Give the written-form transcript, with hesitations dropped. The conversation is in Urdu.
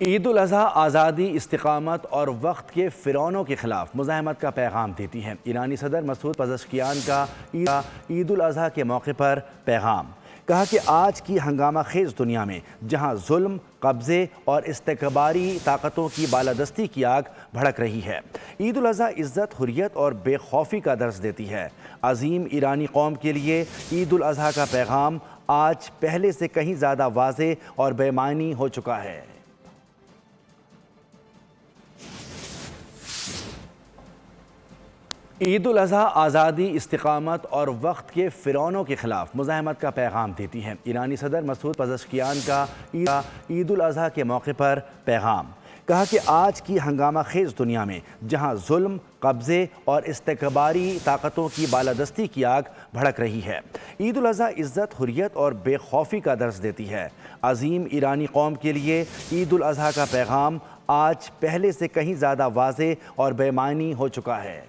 عید الاضحیٰ آزادی، استقامت اور وقت کے فرعونوں کے خلاف مزاحمت کا پیغام دیتی ہے۔ ایرانی صدر مسعود پزشکیان کا عید الاضحیٰ کے موقع پر پیغام، کہا کہ آج کی ہنگامہ خیز دنیا میں جہاں ظلم، قبضے اور استکباری طاقتوں کی بالادستی کی آگ بھڑک رہی ہے، عید الاضحیٰ عزت، حریت اور بے خوفی کا درس دیتی ہے۔ عظیم ایرانی قوم کے لیے عید الاضحیٰ کا پیغام آج پہلے سے کہیں زیادہ واضح اور بے معنی ہو چکا ہے۔ عید الاضحیٰ آزادی، استقامت اور وقت کے فرعونوں کے خلاف مزاحمت کا پیغام دیتی ہے۔ ایرانی صدر مسعود پزشکیان کا عید الاضحیٰ کے موقع پر پیغام، کہا کہ آج کی ہنگامہ خیز دنیا میں جہاں ظلم، قبضے اور استکباری طاقتوں کی بالادستی کی آگ بھڑک رہی ہے، عید الاضحیٰ عزت، حریت اور بے خوفی کا درس دیتی ہے۔ عظیم ایرانی قوم کے لیے عید الاضحیٰ کا پیغام آج پہلے سے کہیں زیادہ واضح اور بے معنی ہو چکا ہے۔